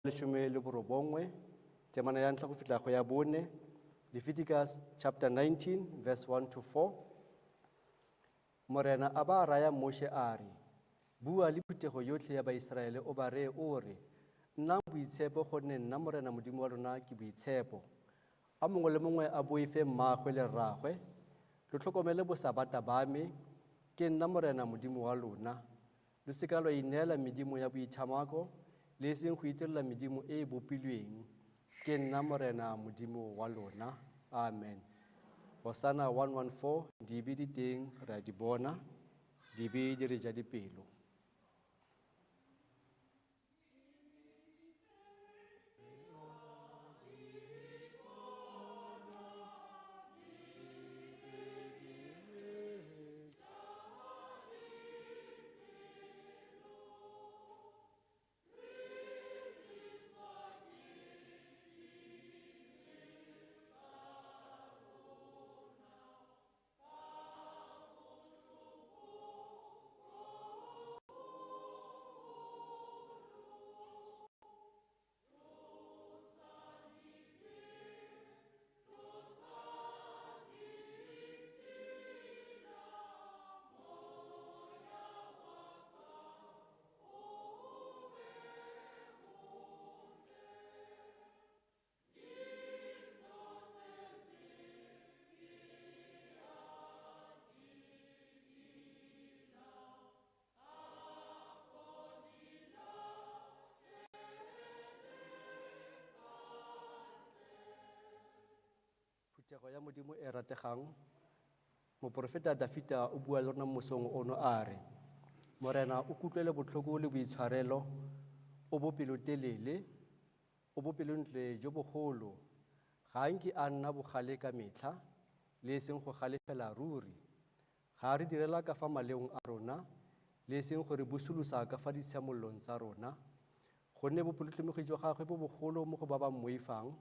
leshome le borobongwe, temana ya ntlha go fihla go ya bone, Leviticus chapter 19 verse 1 to 4. Morena a ba raya Moshe a re, bua le phutego yotlhe ya Baiseraele o ba reye o re, nna boitshepo gonne nna Morena Modimo wa lona ke boitshepo. A mongwe le mongwe a boife mmaagwe le rraagwe, lo tlhokomele bosabata ba me, ke nna Morena Modimo wa lona. Lo seka lwa ineela medimo ya boithamako, le eseng go itirela medimo e e bopilweng, ke nna Morena Modimo wa lona. Amen. Hosanna 114, di be di teng re a di bona, di be di re ja dipelo. Phutego ya Modimo e rategang, moprofeta Dafita o bua le rona mosong ono a re, Morena o kutlwele botlhoko le boitshwarelo, o bo pelotelele, o bo pelontle jo bogolo, ga nke a nna bogale ka metlha, le eseng go galefela ruri, ga re direla ka fa maleong a rona, le eseng gore busulusa ka fa ditshiamollong tsa rona, gonne bopelotlhomogi jwa gagwe bo bogolo mo go ba ba moifang,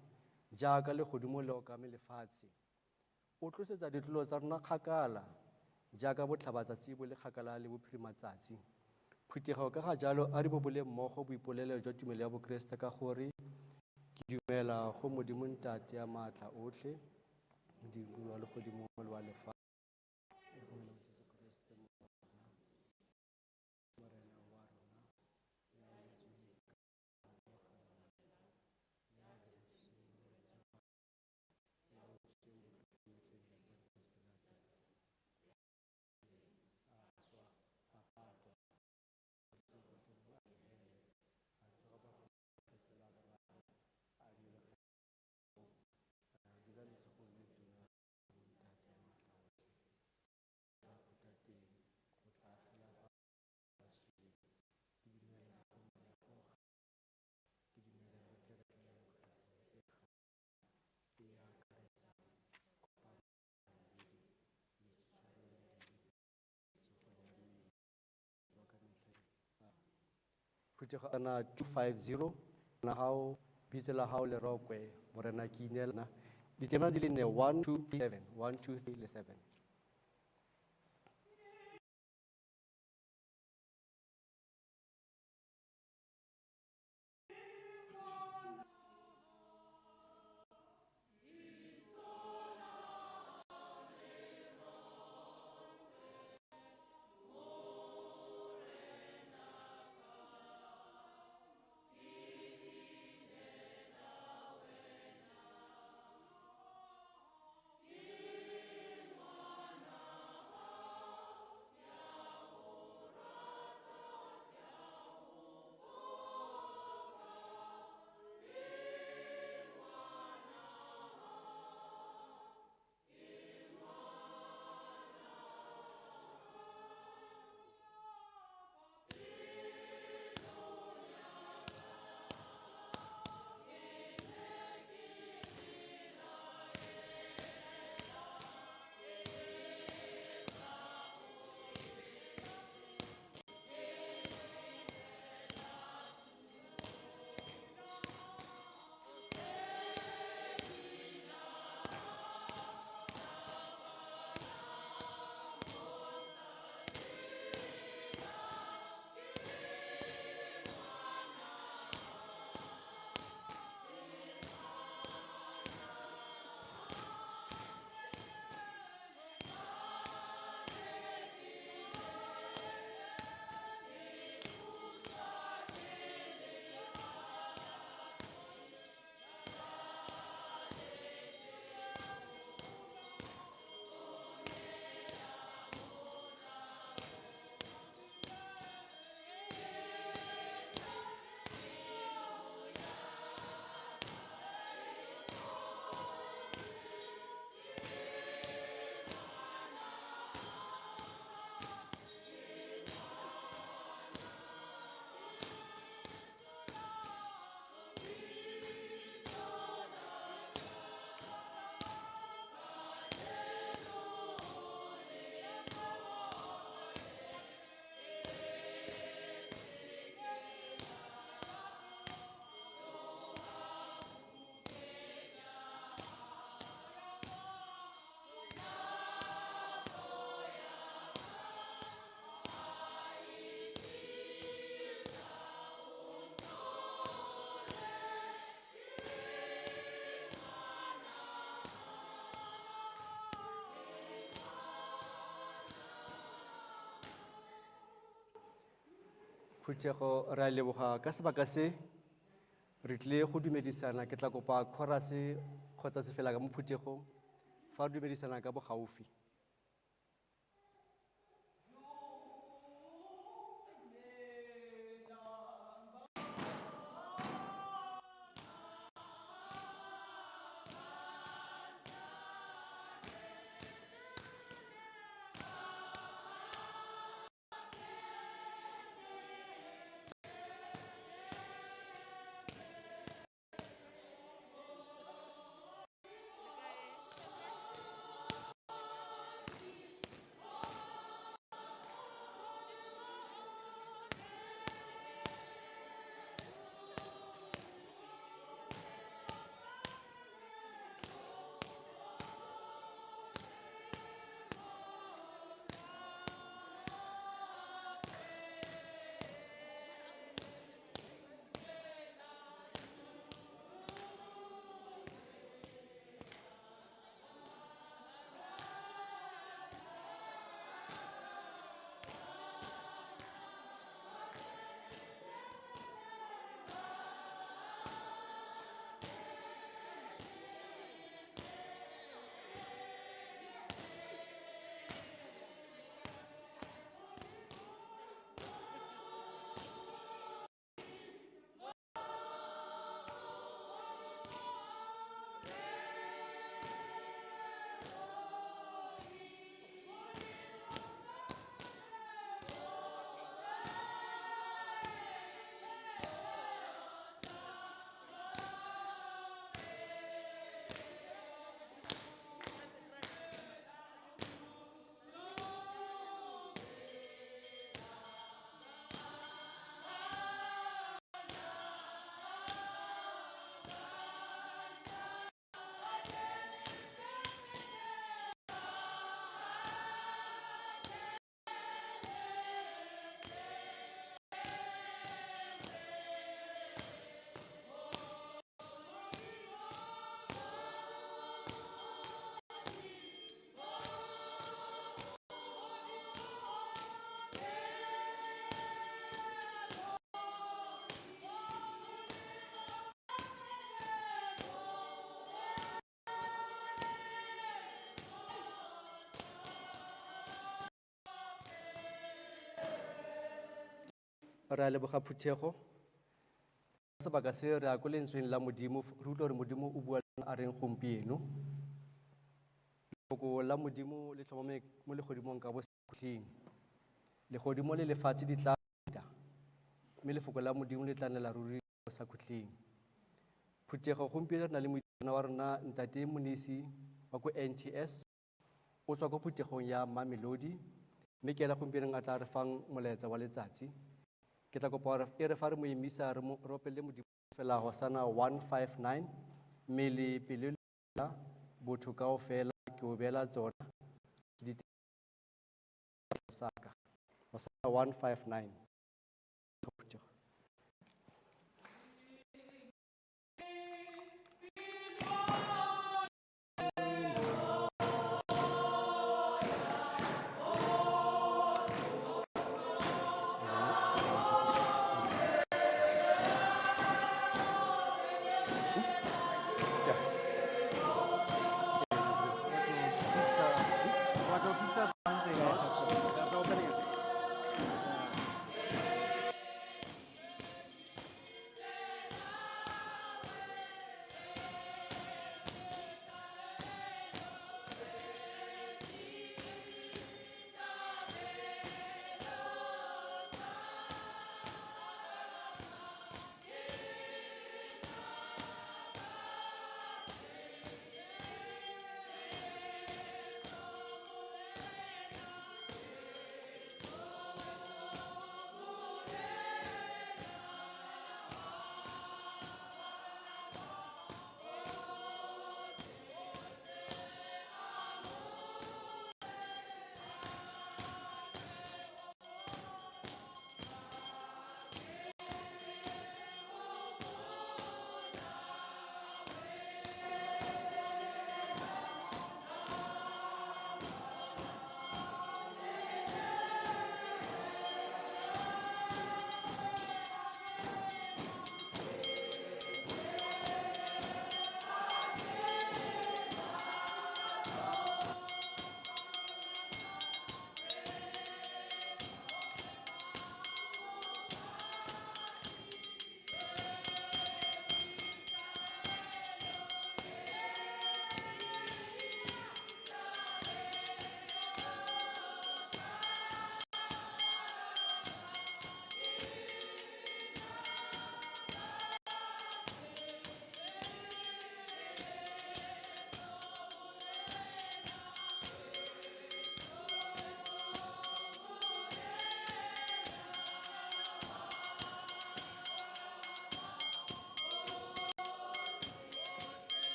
jaaka le godimo le okame lefatshe. O tlosetsa ditlolo tsa rona kgakala, jaaka botlhabatsatsi bo le kgakala le bophirimatsatsi. Phuthego ka ga jalo a re bobole mmogo boipolelo jwa tumelo ya bokeresete ka gore, ke dumela go Modimo Ntate ya maatla otlhe, Modimo wa legodimo le wa lefatshe. Phutego ana 250 na hao bitsela hao le rokwe Morena ke inela ditema di le ne 1 2 7 1 2 3 le 7. Phuthego re a leboga ka sebaka se re tlile go dumedisana ke tla kopa chorus kgotsa se fela ka mo phuthegong fa re dumedisana ka bogaufi. Re a leboga phuthego sebaka se re a ko lentsweng la modimo re utlwa gore modimo o bua a reng gompieno lefoko la modimo le tlhomame mo legodimong ka bosekhutlhing legodimo le lefatshe di tla feta mme lefoko la modimo le tla nela ruri mo sekhutlhing phuthego gompieno re na le moithuti wa rona ntate Monisi wa ko NTS o tswa ko phuthegong ya Mamelodi mme ke ela gompieno a tla re fang molaetsa wa letsatsi ke tla kopa gore e re fa re mo emisa re opelele modimo fela Hosanna 159 mme le pele la botho kaofela ke o beela tsona ke saka Hosanna 159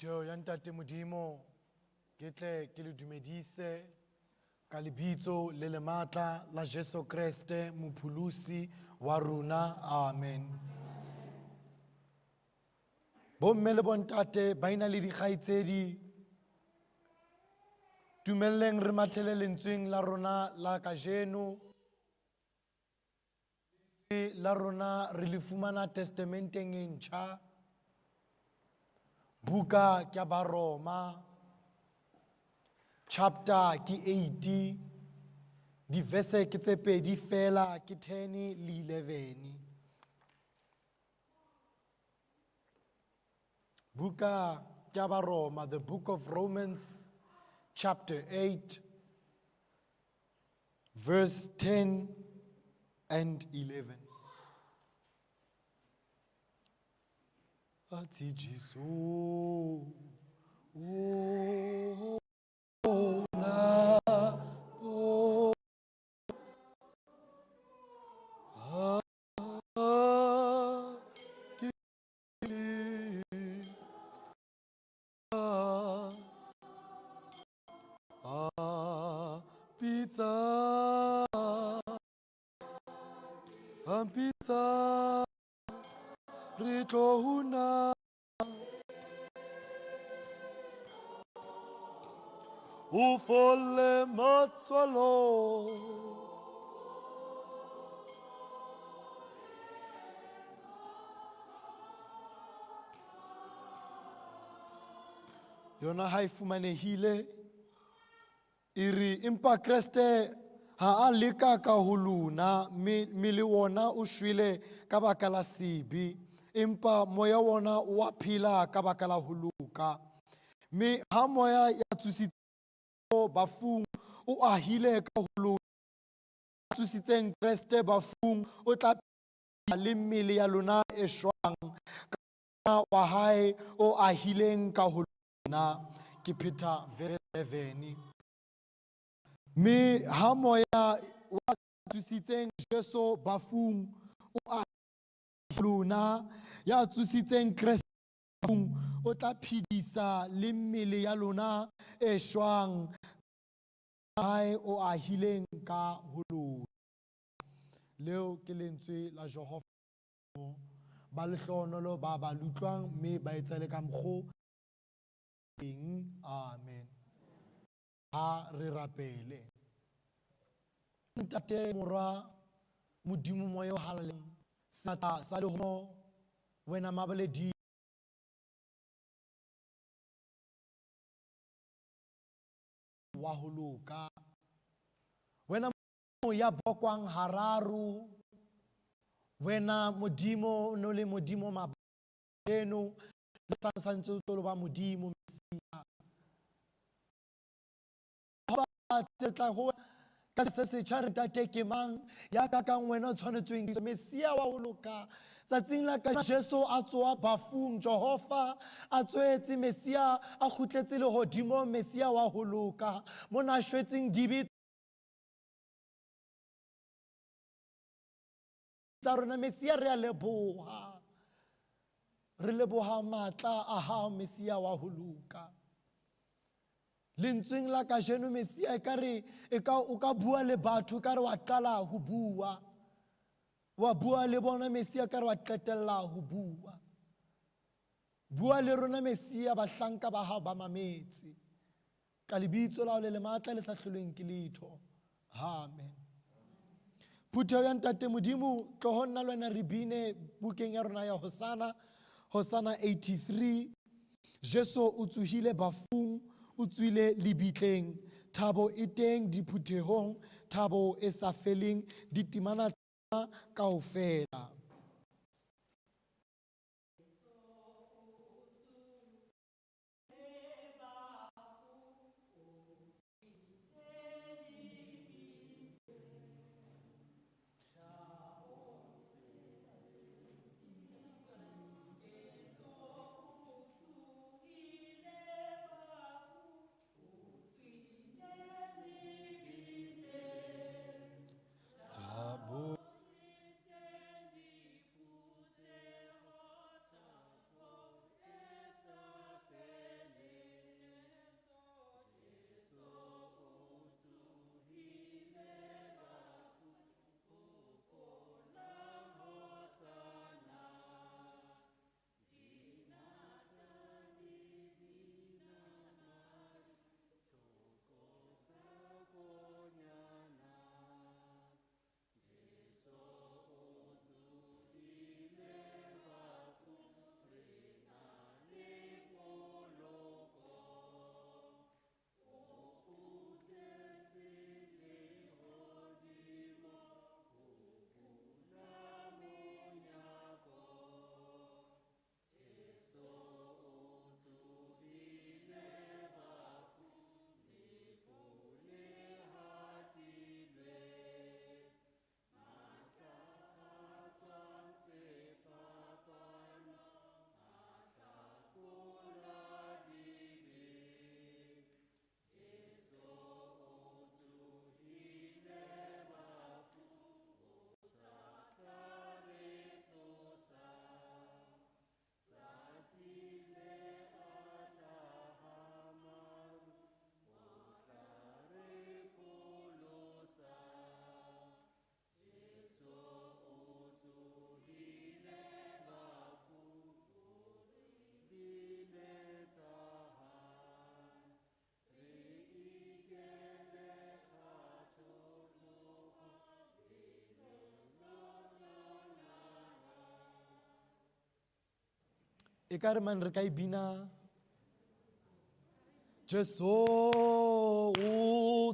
Putheo ya Ntate Modimo, ke tle ke le dumedise ka lebitso le le matla la Jesu Kriste mopholosi wa rona. Amen. Bomme le bontate ba ina le dikgaitsedi, dumelleng re mathele lentsweng la rona la kajeno. La rona re le fumana testamenteng e ntjha, buka ke ba Roma, chapter ke 80, di-verse ke tse pedi fela ke 10 le 11. Buka ke ba Roma, the book of Romans, chapter 8, verse 10 and 11. Ati Jesu, na po, pizza, ritohuna, ufole matsalo, yona ha ifumanehile iri impa Kriste ha a leka ka ho lona, mmele wona o shwele ka baka la sibi, empa moya wona wa phela ka baka la ho loka. Me ha moya ya tsusitse bafung o ahile ka ho lona, tsusitseng Kriste bafung o tla phela le mmele ya lona e shwang ka wa hae o ahileng ka ho lona. Ke Peter verse 11. Me ha moya wa tsusitseng Jesu bafung o a lona, ya tsusitseng Kriste bafung o tla phedisa le mmele ya lona e shwang hae o ahileng ka ho lona. Leo ke lentswe la Jehova, ba lehlohonolo ba ba lutlwang mme ba etsele ka mokgo. Amen. Ha re rapele. Ntate morwa Modimo moya o halaleng sata sa lehono wena mabaledi wa ho loka, wena ya bokwang hararu, wena Modimo no le Modimo mabeno le santse tlo ba Modimo Mesia tla ho ka se se tshware tate ke mang ya ka kang wena o tshwanetsweng Mesia wa ho loka. Tsatsing la ka Jesu a tsoa bafung, Jehova a tswetse Mesia a kgutletse le hodimo, Mesia wa ho loka mona shwetseng dibi tsa rona. Mesia re a leboha, re leboha matla a hao Mesia wa ho loka. Lentsweng la kajeno Mesia o ka bua le batho ka re wa qala ho bua, wa bua le bona Mesia ka re wa qetella ho bua. Bua le rona Mesia, bahlanka ba hao ba mametse, ka lebitso la hao le le matla le sa hlolweng ke letho. Amen. Putheo ya Ntate Modimo tlohong nna le wena re bine bukeng ya rona ya Hosanna, Hosanna 83. Jesu o tsohile bafung, o tswile lebitleng, thabo e teng diphuthehong, thabo e sa feleng ditemana kaofela. e ka re man re ka e bina Jesu o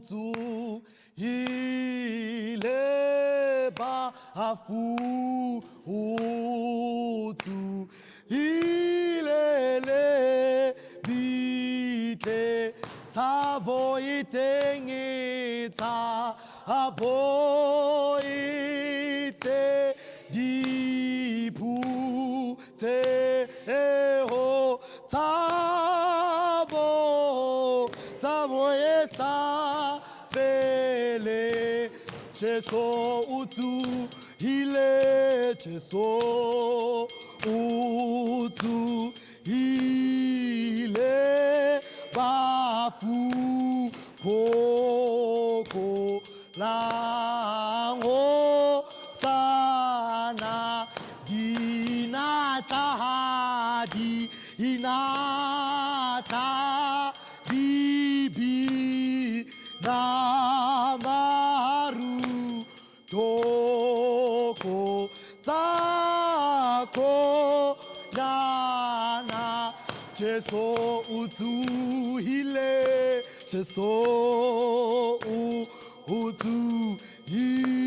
tsohile bafu o tsohile lebile tshabo e teng e tshabo e teng diphutheho tshabo e sa fele Jesu o tsohile Jesu o tsohile bafu koko lang Hosanna dinata bibi namaru toko tako nana Jesu o tsohile Jesu o tsohile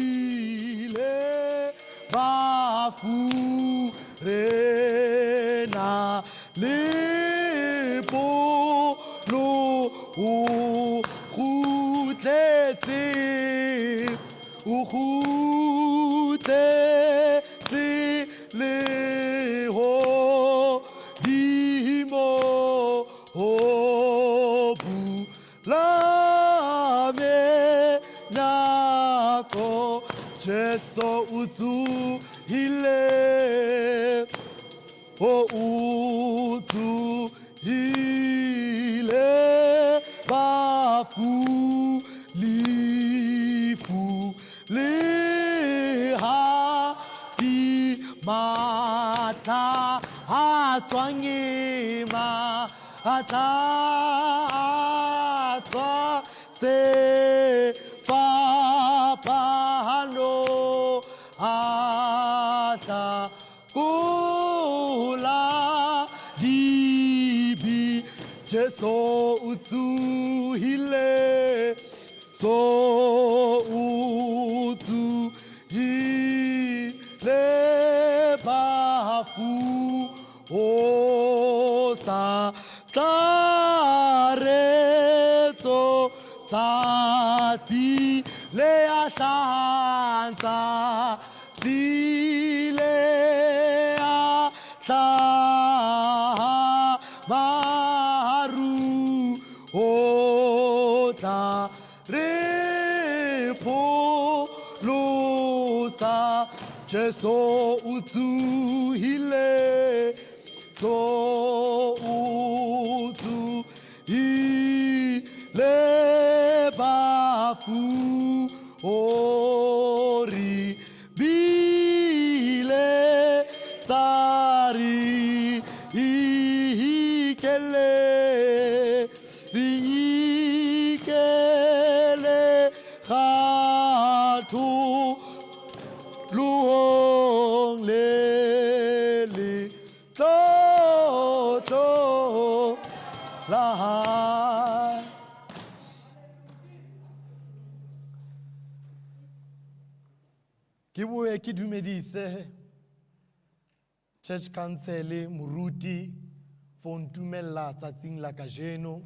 bafu rena lepolo o kgutletse leho dimo ho bulame nako Jesu o tsohile o tsohile bafu lifu le ha di mata ha tswange ma ata se papano ata kula dibi Jesu o tsohile so o tsohile bafu o sa tlaretso tsatsi le a hlantsa tsile a hlaha maru o tla re pholosa Jesu o tsohile so o tsohile bafu ori bile tsari ikele khathu luhong le to la ke boe ke dumedise church council moruti for ntumella tsatsing la kajeno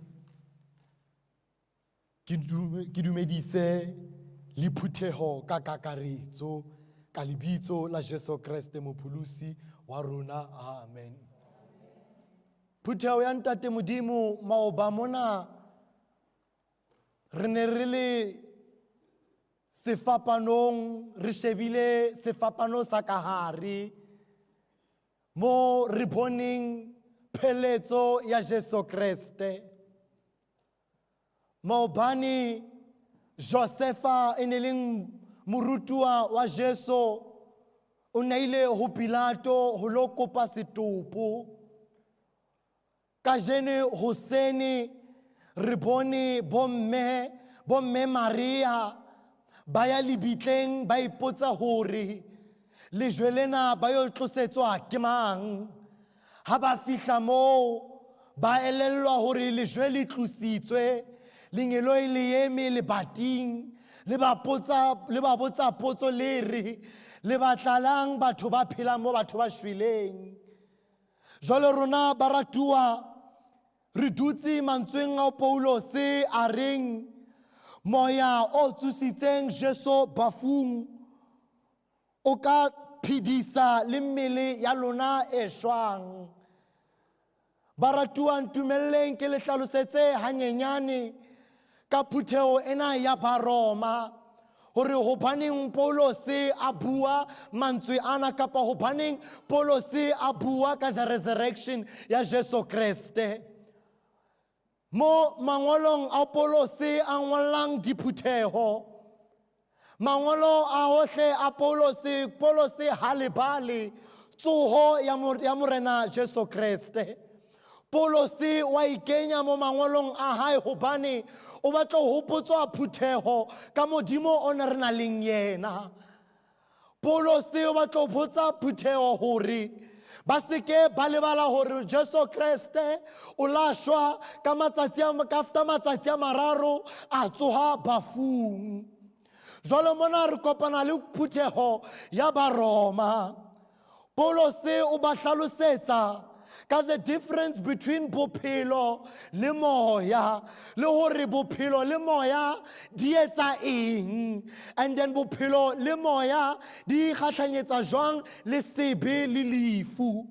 ke dumedise le phutheho ka kakaretso ka lebitso la Jesu Kriste mopholosi wa rona amen phutheho ya ntate modimo maoba mona re ne re le sefapanong re shebile sefapano sa ka hare mo re boneng pheletso ya Jesu Kriste maobane Josefa eneleng morutua wa Jesu o naile ho Pilato ho lo kopa setopo ka jene Hoseni re bone bomme Maria ba ya lebitleng ba ipotsa hore le jwelena ba yo tlosetswa ke mang ha ba fihla moo ba elellwa hore lejwe le tlositswe lengelo le eme lebating le ba botsa potso le re le batlalang batho ba phelang mo batho ba shweleng. Jwale rona baratuwa re dutse mantsweng a Paulos a reng moya o tsositseng Jesu bafung o ka phidisa le mmele ya lona e shwang. Baratuwa ntumelleng ke le hlalosetse hanyenyane ka phutheo ena ya Baroma hore hobaneng Paulos a bua mantswe ana kapa hobaneng Paulos a bua ka the resurrection ya Jesu Kriste. Mo mangolong a Paulos a ngolang diphuthego, mangolo a hohle a Paulos ha lebale tsoho ya morena Jesu Kriste. Paulos wa ikenya mo mangolong a hae hobane o batla ho hopotswa phuthego ka modimo o ne re na leng yena. Paulos o batla ho botsa phuthego hore ba seke ba lebala hore Jesu Kriste o la shwa ka after matsatsi a mararo a tsoha bafung. Jwale mona re kopana le phuthego ya Baroma. Paulos o ba hlalosetsa ka the difference between bophelo le moya, le hore bophelo le moya di etsa eng, and then bophelo le moya di kgahlanyetsa jwang le sebe le lefu.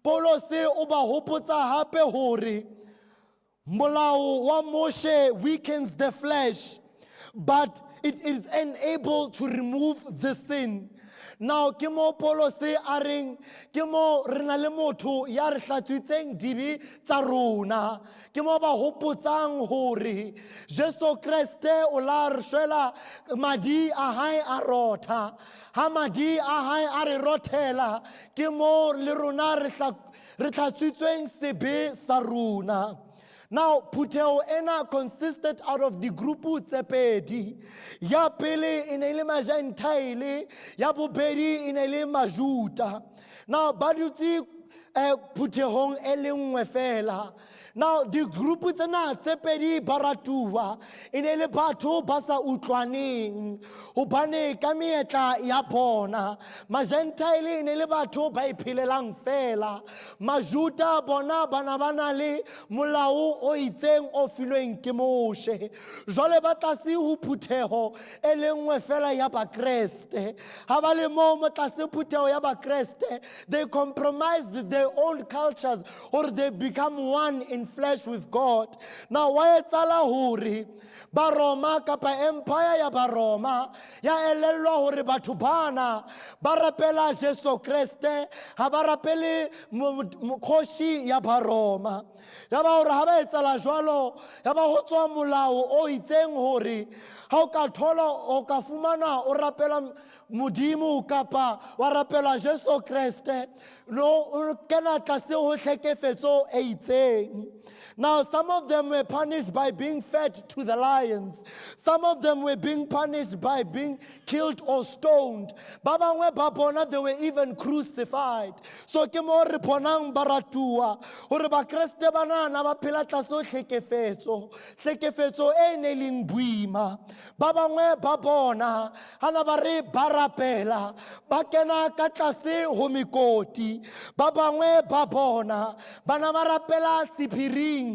Paulos o ba hopotsa hape hore molao wa Moshe weakens the flesh, but it is unable to remove the sin. Now ke mo Paulos a reng ke mo re na le motho ya re hlatswitseng dibi tsa rona, ke mo ba hopotsang hore Jesu Kriste o la re shwela madi a hae a rotha, ha madi a hae a re rothela ke mo le rona re hlatswitsweng sebe sa rona. Now, phuthego ena consisted out of the grupu tse pedi. Ya pele e ne le Magentile, ya bobedi e ne le Majuda. Now, ba dutse phuthegong e le nngwe fela. Now, the grupu tsena tse pedi baratuwa e ne le batho ba sa utlwaneng hobane ka meetla ya bona. Magentile e ne le batho ba iphelelang fela. Majuda bona bana bana le molao o itseng o filweng ke Moshe. Jwale ba tlase ho phuthego e le nngwe fela ya Bakreste. Ha ba le mo tlase phuthego ya Bakreste, they compromised their own cultures or they become one in flesh with God. Now wa etsala hore Baroma kapa empire ya Baroma ya elellwa hore batho bana ba rapela Jesu Kriste ha ba rapele mokhoshi ya Baroma. Ya ba hore ha ba etsala jwalo ya ba ho tswa molao o itseng hore ha o ka thola o ka fumana o rapela modimo kapa wa rapela Jesu Kriste no kena tlase ho hlekefetso e itseng. Now some of them were punished by being fed to the lions. Some of them were being punished by being killed or stoned. Ba bangwe ba bona they were even crucified. So ke mo re bonang baratuwa hore ba Kriste bana na ba phela tlase ho hlekefetso e ne leng buima. Ba bangwe ba bona hana ba re barapela ba kena ka tlase ho mekoti. Ba bangwe ba bona bana ba rapela sephiring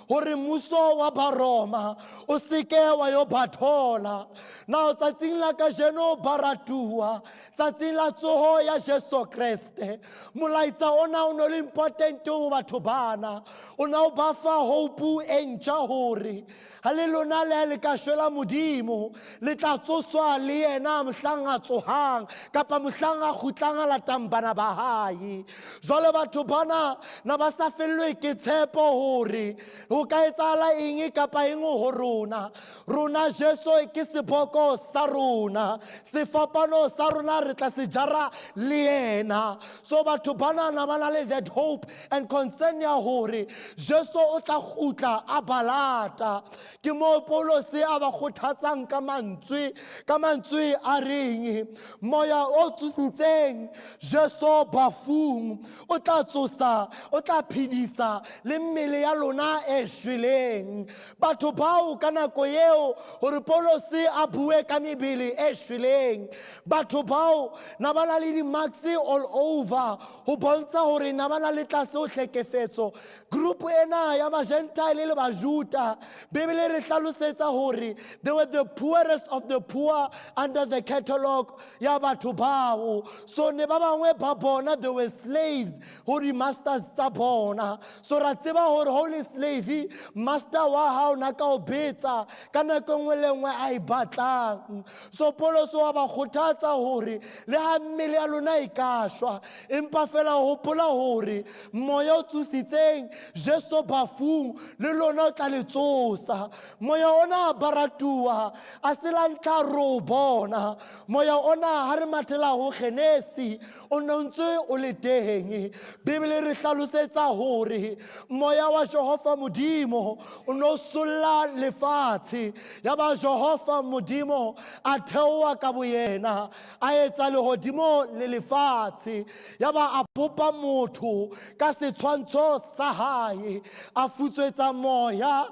hore muso wa Baroma o seke wa yo bathola. Now tsatsing la kajeno baratuwa, tsatsing la tsoho ya Jesu Kriste, molaetsa ona o no le important ho batho bana, o na o ba fa hope e ntjha hore ha le lona le ka shwela modimo le tla tsoswa le yena mohlang a tsohang kapa mohlang a khutlang a latang bana ba hae. Jwale batho bana na ba sa fellwe ke tshepo hore ho ka etsala eng kapa eng ho rona. Rona Jesu ke seboko sa rona, sefapano sa rona re tla se jara le ena. So batho bana na ba na le that hope and concern ya hore Jesu o tla khutla a balata. Ke mo Paulo se a ba kgothatsang ka mantswe a reng moya o tsositseng Jesu bafung o tla tsosa o tla phidisa le mmele ya lona e shweleng. Batho bao ka nako eo hore Paulo se a bue ka mebele e shweleng. Batho bao na ba na le di-marks all over ho bontsha hore na ba na le tlase o hlekefetso. Group ena ya ma-Gentile le ba-Juda Bibele re hlalosetsa hore they were the poorest of the poor under the catalog ya batho bao. So ne ba bangwe ba bona they were slaves ho di-masters tsa bona. So ra tseba hore holy slave master wa hao na ka o betsa ka nako nngwe le nngwe a e batlang. So Paulo so wa ba kgothatsa hore le ha mmele ya lona e ka shwa empa fela hopola hore moya o tsositseng Jesu bafung le lona o tla le tsosa. Moya ona baratua a se la ntlha ro bona. Moya ona ha re mathela ho kgenesi o ntse o le teng. Bibele re hlalosetsa hore moya wa Jehova modimo o no solla lefatshe ya ba Jehova modimo a theoa ka boyena a etsa lehodimo le lefatshe ya ba a bopa motho ka setshwantsho sa hae a futswetsa moya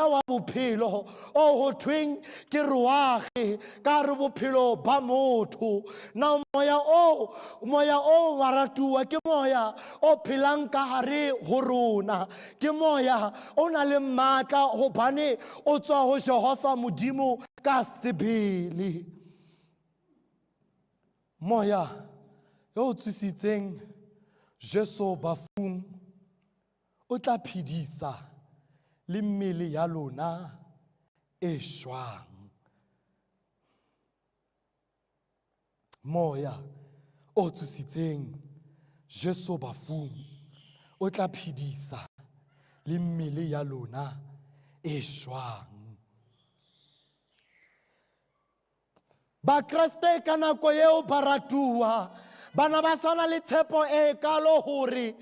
wa bophelo o ho thweng ke ruage ka re bophelo ba motho. Na moya o waratuwa ke moya o phelang ka hare ho rona, ke moya o na le matla hobane o tswa ho Jehova modimo ka sebele. Moya yo tsitsitseng Jesu bafung o tla phidisa le mmele ya lona e shwang. Moya o tsitsitseng Jesu bafung o tla phidisa le mmele ya lona e shwang. Ba Kriste ka nako eo baratua bana ba sana le tshepo e kalo hore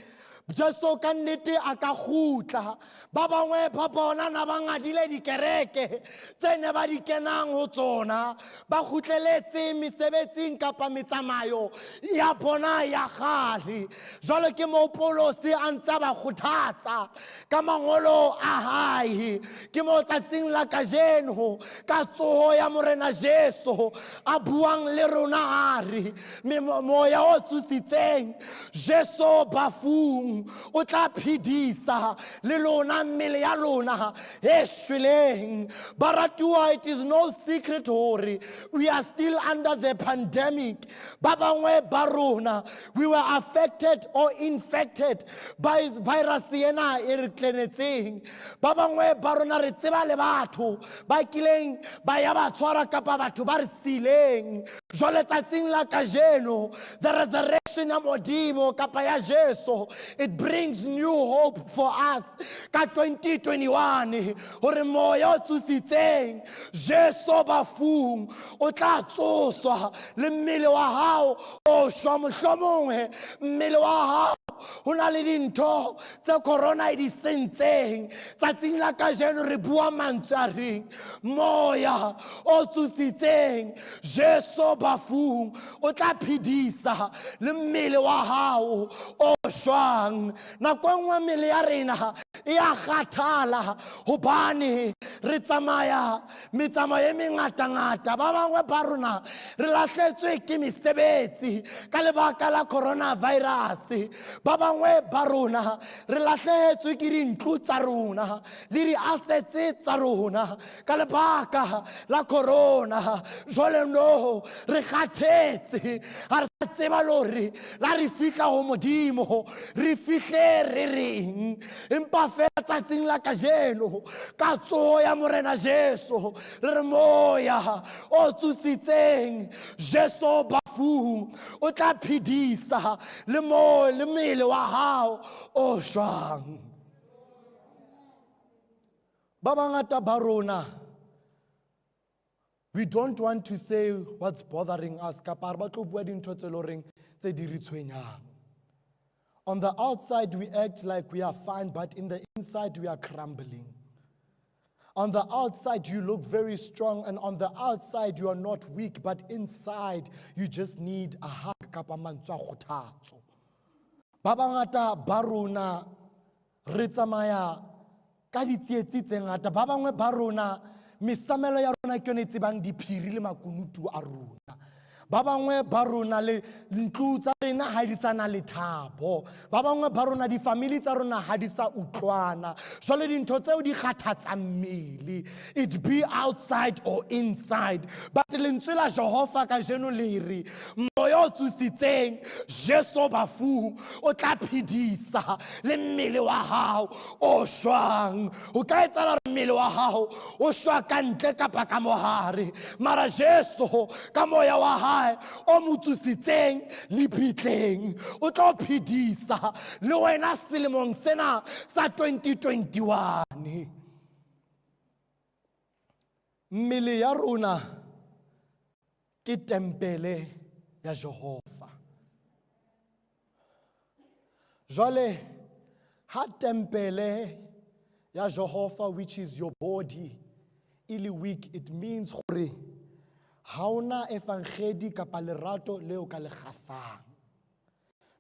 Jesu ka nnete a ka khutla. Ba bangwe ba bona na ba ngadile dikereke tse ne ba di kenang ho tsona ba khutleletse mesebetsing kapa metsamayo ya bona ya kgale. Jwale ke mo Paulo se a ntse ba kgothatsa ka mangolo a hae. Ke mo tsatsing la kajeno ka tsoho ya morena Jesu a buang le rona a re moya o tsositseng Jesu bafung o tla phidisa le lona mmele ya lona e shweleng. Baratuwa, it is no secret hore we are still under the pandemic. Ba bangwe ba rona we were affected or infected by virus ena e re tlenetseng. Ba bangwe ba rona re tseba le batho ba kileng ba ya ba tshwara kapa batho ba re sileng. Jwale tsatsing la kajeno the resurrection ya modimo kapa ya Jesu it brings new hope for us ka 2021 hore moya o tsositseng Jesu bafung o tla tsoswa le mmele wa hao o shwa. Mohlomongwe mmele wa hao ho na le dintho tse corona e di sentseng. Tsatsing la kajeno re bua mantswe a reng moya o tsositseng Jesu bafung o tla phidisa le mmele wa hao o shwang. Nako nngwe mmele ya rena e a kgathala hobane re tsamaya metsamayo e mengata-ngata. Ba bangwe ba rona re lahletswe ke mesebetsi ka lebaka la coronavirus. Ba bangwe ba rona re lahlehetswe ke dintlo tsa rona le di-assets tsa rona ka lebaka la corona. Jwale no re kgathetse ha re sa tseba lore la re fihla ho modimo re fihle re reng. Empa fela tsatsing la kajeno ka tsoho ya morena Jesu re moya o tsositseng Jesu bafung o tla phidisa le mmele wa hao o shwang. Ba bangata ba rona we don't want to say what's bothering us. Kapa re batlo bua dintho tse lo reng tse di re tshwenyang. On the outside, we act like we are fine, but in the inside, we are crumbling. On the outside, you look very strong, and on the outside, you are not weak, but inside, you just need a hug. Kapa mantswe a kgothatso. Ba bangata ba rona re tsamaya ka ditsietsi tse ngata. Ba bangwe ba rona mesamelo ya rona ke yone e tsebang diphiri le makunutu a rona. Ba bangwe ba rona le ntlo tsa rena ha di sana le thabo. Ba bangwe ba rona di family tsa rona ha di sa utlwana. Jwale dintho tseo di kgathatsa mmele. It be outside or inside. But lentswe la Jehova ka jeno le re moya o tsositseng Jesu bafu o tla phidisa le mmele wa hao o shwang. O ka etsa re mmele wa hao o shwa ka ntle kapa ka mohare. Mara Jesu ka moya wa hao o mutsusitseng le phitleng o tlo phidisa le wena selemong sena sa 2021. Mmele ya rona ke tempele ya Jehova. Jwale ha tempele ya Jehova, which is your body, ili weak, it means gore hauna evangeli kapa lerato leo ka le khasang.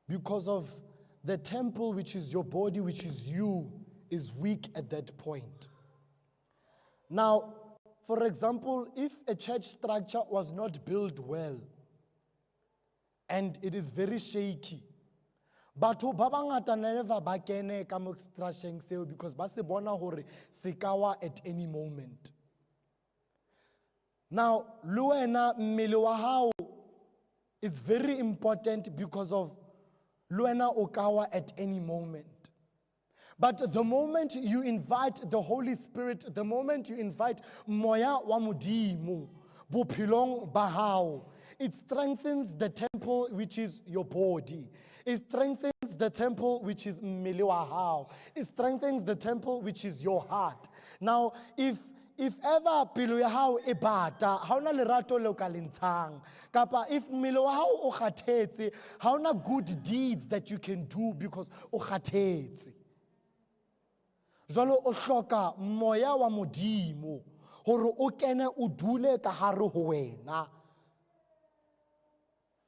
Because of the temple, which is your body, which is you, is weak at that point. Now, for example, if a church structure was not built well and it is very shaky, batho ba bangata never ba kene ka mo structuring seo because ba se bona hore se kawa at any moment. Now, luena mmele wa hao is very important because of luena okawa at any moment. But the moment you invite the Holy Spirit, the moment you invite moya wa modimo bophelong ba hao, it strengthens the temple which is your body. It strengthens the temple which is mmele wa hao. It strengthens the temple which is your heart. Now, if ever pelo ya hao e bata, ha ona lerato leo ka lentshang. Kapa if mmele wa hao o kgathetse, ha ona good deeds that you can do because o kgathetse. Jwalo o hloka moya wa modimo hore o kene o dule ka hare ho wena.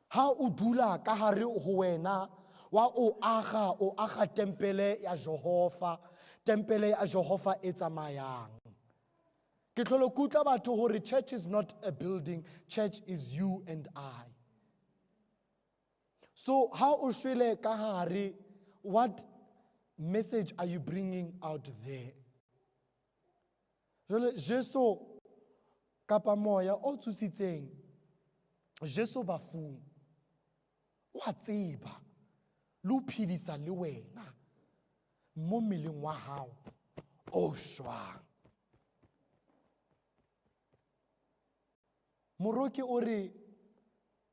Ha o dula ka hare ho wena, wa o aga tempele ya Jehova, tempele ya Jehova e tsamayang. Ke tlholo kutla batho hore church is not a building, church is you and I. So how o shwele ka hare, what message are you bringing out there? Jesu kapa moya o tsositseng Jesu bafung wa tseba lu phidisa le wena mo mmeleng wa hao o shwang. Moroki ore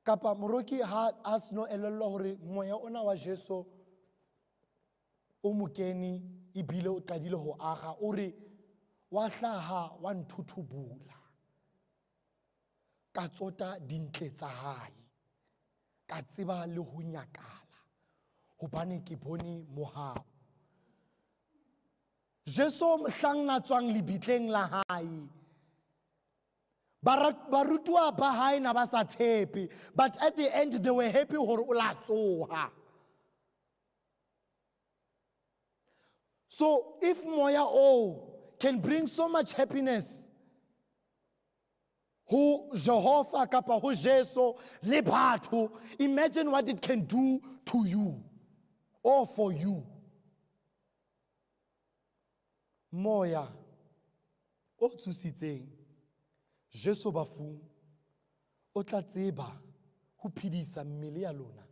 kapa moroki ha asno elello hore moya ona wa Jesu o mokeni ibile o qadile ho aga ore wa hlaha wa nthuthubula ka tsota dintle tsa hae ka tseba le ho nyakala hobane ke bone mohao. Jesu mohlang a tswang lebitleng la hae, barutwa ba hae na ba sa tshepe, but at the end they were happy hore o la tsoha. So if moya o can bring so much happiness who Jehovah kapa who Jesu le batho, imagine what it can do to you or for you. Moya o tsositseng Jesu bafung o tla tseba ho phidisa mmele ya lona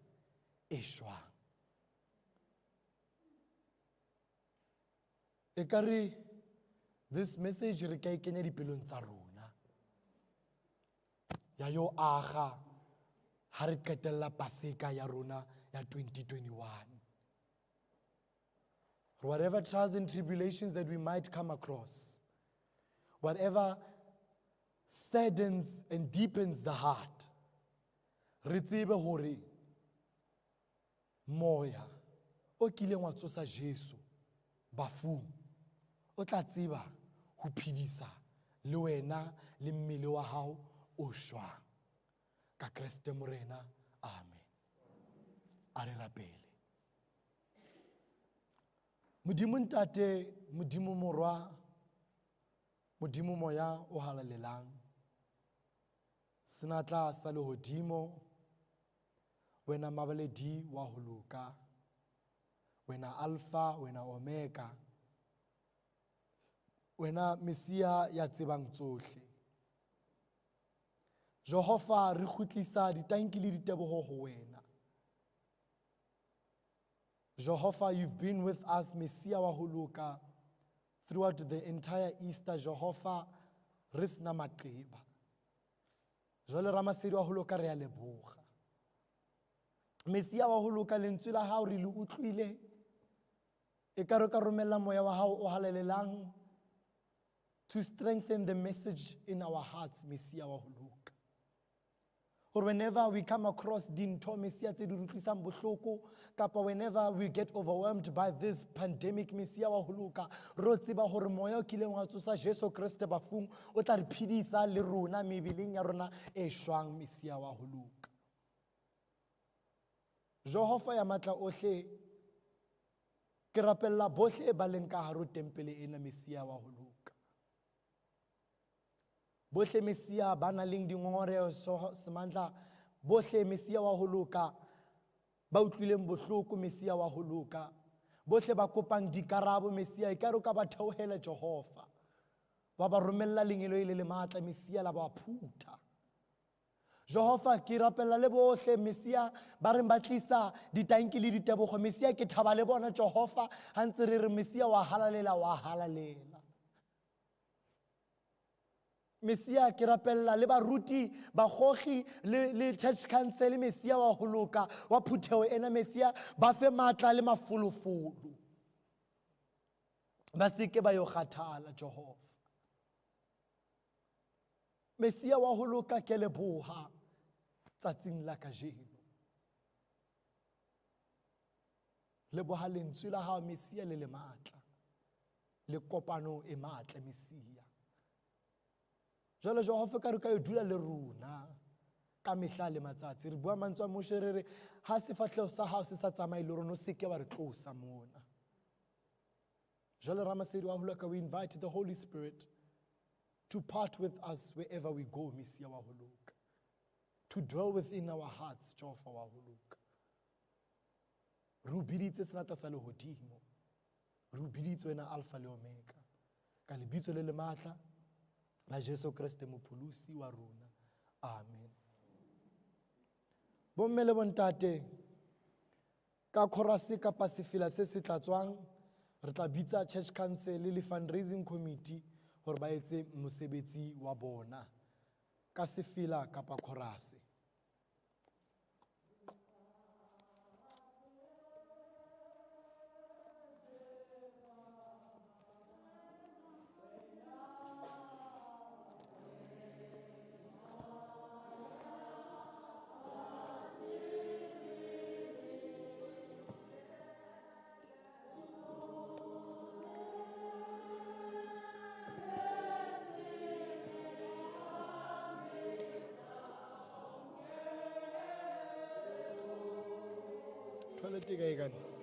e shwang. Ekare this message re ka ikenya dipelong tsa rona ya yo aga ha re qetella paseka ya rona ya 2021. Whatever trials and tribulations that we might come across, whatever saddens and deepens the heart. Re tsebe hore moya o kileng wa tsosa Jesu bafung o tla tseba ho phedisa le wena le mmele wa hao o shwang ka Kriste morena. Amen. A re rapele. Modimo ntate, Modimo morwa, Modimo moya o halalelang, senatla sa lehodimo, wena mabaledi wa ho loka, wena Alpha, wena Omega, wena Mesia ya tsebang tsohle. Jehova re khutlisa ditanki le diteboho ho wena. Jehovah, you've been with us, Mesia wa ho loka, throughout the entire Easter. Jehovah, re sena maqeba. Jwale Ramasedi wa ho loka re a leboga. Mesia wa ho loka, lentswe la hao re le utlwile. E ka re ka romella moya wa hao o halalelang to strengthen the message in our hearts, Mesia wa ho loka. Or whenever we come across dintho Mesia tse di rutlisang bohloko, kapa whenever we get overwhelmed by this pandemic, Mesia wa ho loka, ro tseba hore moya o kileng wa tsosa Jesu Kriste bafung o tla re phedisa le rona mebileng ya rona e shwang, Mesia wa ho loka. Jehova ya matla ohle, ke rapella bohle ba leng ka haro tempele ena, Mesia wa ho loka. Bohle Mesia ba nang le dingongoreo semandla, bohle Mesia wa ho loka ba utlwileng bohloko, Mesia wa ho loka, bohle ba kopang dikarabo, Mesia e ka re ka ba theohela Jehova, ba ba romella lengelo ile le matla, Mesia la ba phutha. Jehova ke rapella le bohle Mesia ba re batlisa ditanki le ditebogo, Mesia ke thaba le bona Jehova ha ntse re re Mesia wa halalela, wa halalela. Mesia ke rapella le baruti bagogi le church council, Mesia wa ho loka wa phutheo ena, Mesia ba fe matla le mafolofolo, ba seke ba yo kgathala Jehova. Mesia wa ho loka ke leboha tsatsing la kajeno. Leboha lentswe la hao Mesia le matla, le kopano e matla Mesia. Jwale Jehova ka re ka yo dula le rona ka mehla le matsatsi, re bua mantswe a mosherere ha sefatlhego sa hao se sa tsamaye le rona o seke wa re tlosa mona. Jwale Ramasedi wa ho loka, we invite the Holy Spirit to part with us wherever we go, Mesia wa ho loka, to dwell within our hearts, Jehova wa ho loka. Re o biditse senatla sa lehodimo, re o biditse wena Alpha le Omega, ka lebitso le le matla la Jesu Kriste mopholosi wa rona. Amen. Bomme le bontate, ka chorus kapa sefila se se tla tswang, re tla bitsa church council le fundraising committee hore ba etse mosebetsi wa bona ka sefila kapa chorus. Toilet